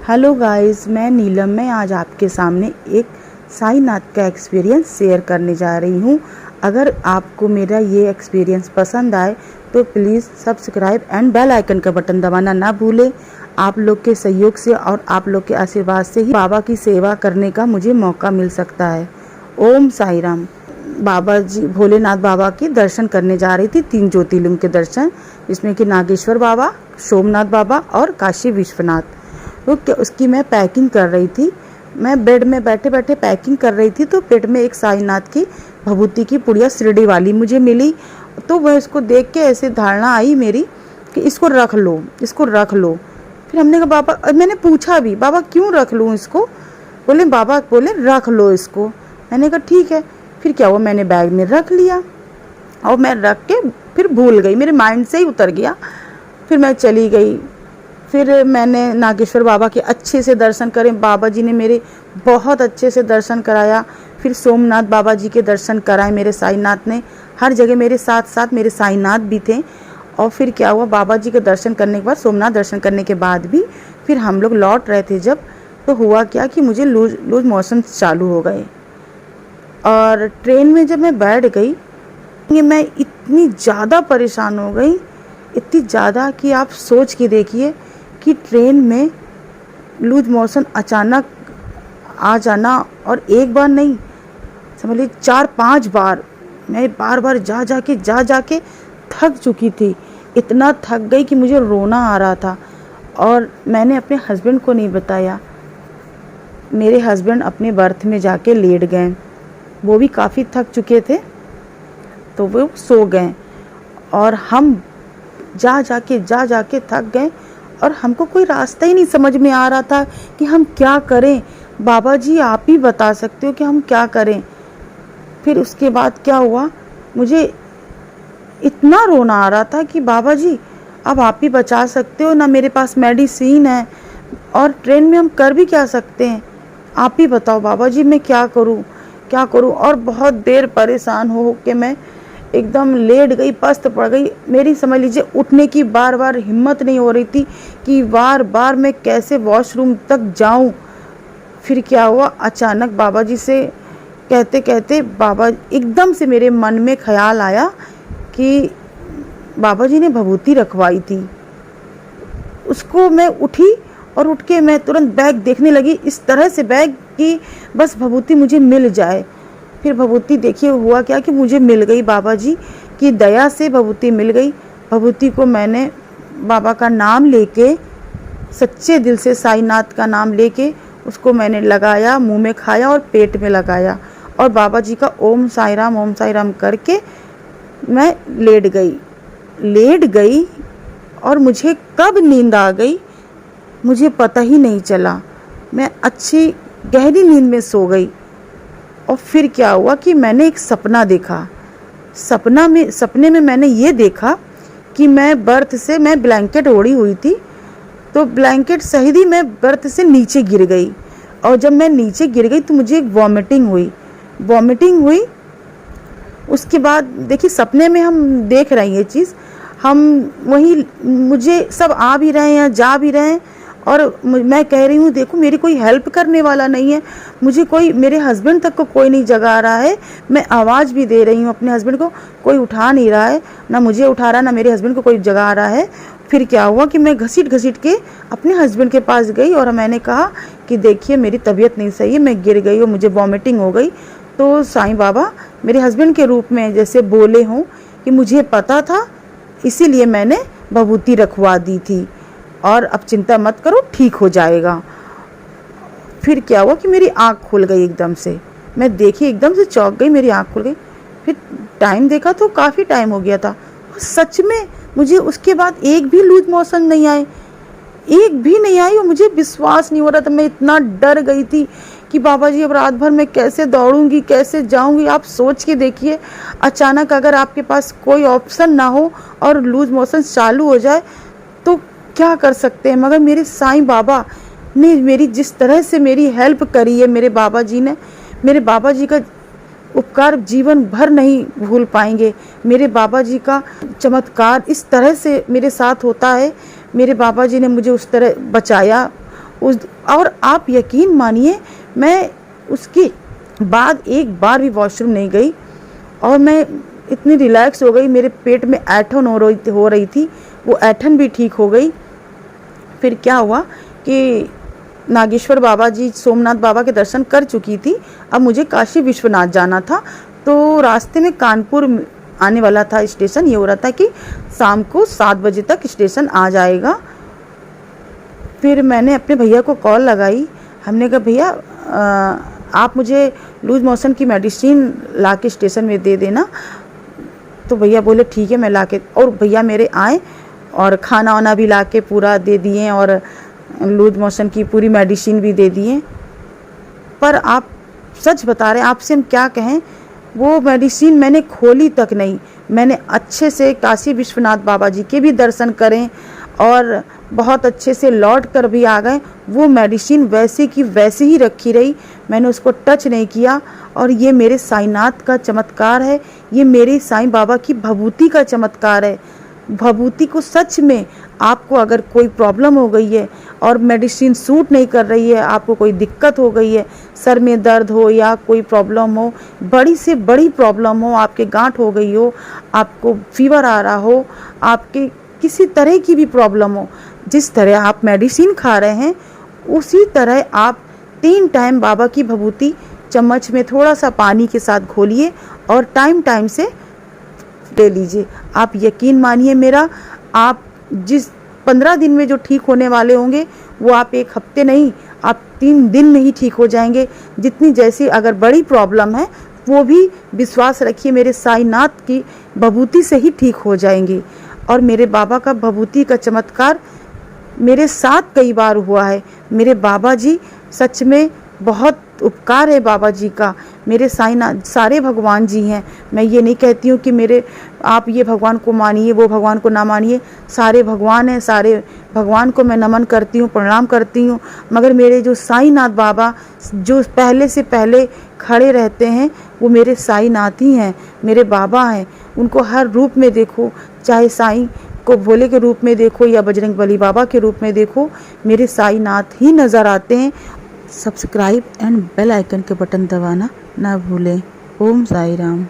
Hello guys, मैं नीलम। मैं आज आपके सामने एक साईनाथ का एक्सपीरियंस शेयर करने जा रही हूँ। अगर आपको मेरा ये एक्सपीरियंस पसंद आए तो please subscribe and bell icon का बटन दबाना ना भूलें। आप लोग के सहयोग से और आप लोग के आशीर्वाद से ही बाबा की सेवा करने का मुझे मौका मिल सकता है। ओम साई राम। बाबा जी भोलेनाथ बाबा के दर्शन करने जा रही थी, 3 ज्योतिर्लिंग के दर्शन, जिसमें कि नागेश्वर बाबा, सोमनाथ बाबा और काशी विश्वनाथ। तो उसकी मैं पैकिंग कर रही थी। मैं बेड में बैठे बैठे पैकिंग कर रही थी तो बेड में एक साईनाथ की भभूति की पुड़िया शिरडी वाली मुझे मिली। तो वह इसको देख के ऐसे धारणा आई मेरी कि इसको रख लो, इसको रख लो। फिर हमने कहा बाबा, मैंने पूछा भी बाबा क्यों रख लूँ इसको। बाबा बोले रख लो इसको। मैंने कहा ठीक है। फिर क्या हुआ, मैंने बैग में रख लिया और मैं रख के फिर भूल गई, मेरे माइंड से ही उतर गया। फिर मैं चली गई। फिर मैंने नागेश्वर बाबा के अच्छे से दर्शन करे। बाबा जी ने मेरे बहुत अच्छे से दर्शन कराया। फिर सोमनाथ बाबा जी के दर्शन कराए मेरे साईनाथ ने। हर जगह मेरे साथ साथ मेरे साईनाथ भी थे। और फिर क्या हुआ, बाबा जी के दर्शन करने के बाद, सोमनाथ दर्शन करने के बाद भी फिर हम लोग लौट रहे थे जब, तो हुआ क्या कि मुझे लूज मोशन चालू हो गए। और ट्रेन में जब मैं बैठ गई, मैं इतनी ज़्यादा परेशान हो गई, इतनी ज़्यादा कि आप सोच के देखिए कि ट्रेन में लूज मोशन अचानक आ जाना। और एक बार नहीं, समझ लीजिए 4-5 बार। मैं बार बार जा के थक चुकी थी। इतना थक गई कि मुझे रोना आ रहा था। और मैंने अपने हस्बैंड को नहीं बताया। मेरे हस्बैंड अपने बर्थ में जाके लेट गए। वो भी काफ़ी थक चुके थे तो वो सो गए। और हम जा के थक गए और हमको कोई रास्ता ही नहीं समझ में आ रहा था कि हम क्या करें। बाबा जी आप ही बता सकते हो कि हम क्या करें। फिर उसके बाद क्या हुआ, मुझे इतना रोना आ रहा था कि बाबा जी अब आप ही बचा सकते हो ना, मेरे पास मेडिसिन है और ट्रेन में हम कर भी क्या सकते हैं, आप ही बताओ बाबा जी मैं क्या करूं। और बहुत देर परेशान हो के मैं एकदम लेट गई, पस्त पड़ गई। मेरी समझ लीजिए उठने की बार बार हिम्मत नहीं हो रही थी कि बार बार मैं कैसे वॉशरूम तक जाऊं। फिर क्या हुआ, अचानक बाबा जी से कहते कहते बाबा एकदम से मेरे मन में ख्याल आया कि बाबा जी ने भभूति रखवाई थी। उसको मैं उठी और उठ के मैं तुरंत बैग देखने लगी, इस तरह से बैग कि बस भभूति मुझे मिल जाए। फिर भभूति देखिए हुआ क्या कि मुझे मिल गई, बाबा जी की दया से भभूति मिल गई। भभूति को मैंने बाबा का नाम लेके, सच्चे दिल से साईनाथ का नाम लेके उसको मैंने लगाया, मुंह में खाया और पेट में लगाया। और बाबा जी का ओम साई राम करके मैं लेट गई। और मुझे कब नींद आ गई मुझे पता ही नहीं चला। मैं अच्छी गहरी नींद में सो गई। और फिर क्या हुआ कि मैंने एक सपना देखा। सपने में मैंने ये देखा कि मैं ब्लैंकेट ओढ़ी हुई थी, तो ब्लैंकेट सहित ही मैं बर्थ से नीचे गिर गई। और जब मैं नीचे गिर गई तो मुझे एक वॉमिटिंग हुई। उसके बाद देखिए, सपने में हम देख रहे हैं ये चीज़, हम वही, मुझे सब आ भी रहे हैं, जा भी रहे हैं। और मैं कह रही हूँ देखो मेरी कोई हेल्प करने वाला नहीं है, मुझे कोई, मेरे हस्बैंड तक को कोई नहीं जगा रहा है। मैं आवाज़ भी दे रही हूँ अपने हस्बैंड को, कोई उठा नहीं रहा है, ना मुझे उठा रहा, ना मेरे हस्बैंड को कोई जगा रहा है। फिर क्या हुआ कि मैं घसीट के अपने हस्बैंड के पास गई और मैंने कहा कि देखिए मेरी तबीयत नहीं सही है, मैं गिर गई और मुझे वॉमिटिंग हो गई। तो साईं बाबा मेरे हस्बैंड के रूप में जैसे बोले हों कि मुझे पता था, इसीलिए मैंने भभूति रखवा दी थी और अब चिंता मत करो, ठीक हो जाएगा। फिर क्या हुआ कि मेरी आँख खुल गई एकदम से। मैं देखी एकदम से चौंक गई, मेरी आँख खुल गई। फिर टाइम देखा तो काफ़ी टाइम हो गया था। सच में मुझे उसके बाद एक भी लूज मोशन नहीं आई और मुझे विश्वास नहीं हो रहा था। मैं इतना डर गई थी कि बाबा जी अब रात भर मैं कैसे दौड़ूंगी, कैसे जाऊंगी। आप सोच के देखिए, अचानक अगर आपके पास कोई ऑप्शन ना हो और लूज मोशन चालू हो जाए तो क्या कर सकते हैं। मगर मेरे साईं बाबा ने मेरी जिस तरह से मेरी हेल्प करी है, मेरे बाबा जी का उपकार जीवन भर नहीं भूल पाएंगे। मेरे बाबा जी का चमत्कार इस तरह से मेरे साथ होता है। मेरे बाबा जी ने मुझे उस तरह बचाया उस और आप यकीन मानिए मैं उसके बाद एक बार भी वॉशरूम नहीं गई और मैं इतनी रिलैक्स हो गई। मेरे पेट में ऐंठन हो रही थी, वो ऐंठन भी ठीक हो गई। फिर क्या हुआ कि नागेश्वर बाबा जी, सोमनाथ बाबा के दर्शन कर चुकी थी। अब मुझे काशी विश्वनाथ जाना था, तो रास्ते में कानपुर आने वाला था स्टेशन। ये हो रहा था कि शाम को 7 बजे तक स्टेशन आ जाएगा। फिर मैंने अपने भैया को कॉल लगाई। हमने कहा भैया आप मुझे लूज मोशन की मेडिसिन ला के स्टेशन में दे देना। तो भैया बोले ठीक है मैं ला के, और भैया मेरे आए और खाना वाना भी ला के पूरा दे दिए और लूज मोशन की पूरी मेडिसिन भी दे दिए। पर आप सच बता रहे हैं, आपसे हम क्या कहें, वो मेडिसिन मैंने खोली तक नहीं। मैंने अच्छे से काशी विश्वनाथ बाबा जी के भी दर्शन करें और बहुत अच्छे से लौट कर भी आ गए। वो मेडिसिन वैसे की वैसे ही रखी रही, मैंने उसको टच नहीं किया। और ये मेरे साईनाथ का चमत्कार है, ये मेरे साईं बाबा की भभूति का चमत्कार है। भभूति को सच में, आपको अगर कोई प्रॉब्लम हो गई है और मेडिसिन सूट नहीं कर रही है, आपको कोई दिक्कत हो गई है, सर में दर्द हो या कोई प्रॉब्लम हो, बड़ी से बड़ी प्रॉब्लम हो, आपके गांठ हो गई हो, आपको फीवर आ रहा हो, आपके किसी तरह की भी प्रॉब्लम हो, जिस तरह आप मेडिसिन खा रहे हैं उसी तरह आप 3 टाइम बाबा की भभूति चम्मच में थोड़ा सा पानी के साथ घोलिए और टाइम टाइम से ले लीजिए। आप यकीन मानिए मेरा, आप जिस 15 दिन में जो ठीक होने वाले होंगे वो आप 1 हफ्ते नहीं, आप 3 दिन में ही ठीक हो जाएंगे। जितनी जैसी अगर बड़ी प्रॉब्लम है वो भी विश्वास रखिए मेरे साईनाथ की भभूति से ही ठीक हो जाएंगी। और मेरे बाबा का भभूति का चमत्कार मेरे साथ कई बार हुआ है। मेरे बाबा जी सच में बहुत उपकार है बाबा जी का। मेरे साईनाथ सारे भगवान जी हैं, मैं ये नहीं कहती हूँ कि मेरे आप ये भगवान को मानिए वो भगवान को ना मानिए, सारे भगवान हैं, सारे भगवान को मैं नमन करती हूँ, प्रणाम करती हूँ। मगर मेरे जो साईनाथ बाबा जो पहले से पहले खड़े रहते हैं वो मेरे साईनाथ ही हैं, मेरे बाबा हैं। उनको हर रूप में देखो, चाहे साईं को भोले के रूप में देखो या बजरंगबली बाबा के रूप में देखो, मेरे साईनाथ ही नज़र आते हैं। सब्सक्राइब एंड बेल आइकन के बटन दबाना ना भूलें। ओम साई राम।